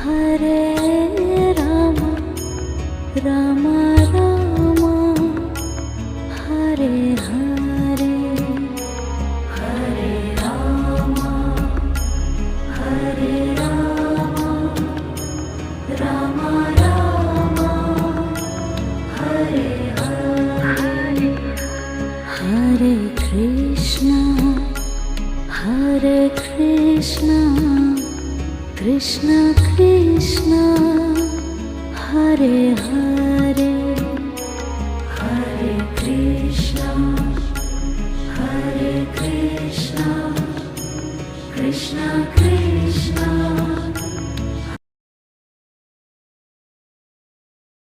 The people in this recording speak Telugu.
హరే రామ రామ రామ హరే హరే హరే రామ హరే రామ రామ రామ హరే హరే హరే కృష్ణ కృష్ణ కృష్ణ హరే హరే హరే కృష్ణ కృష్ణ కృష్ణ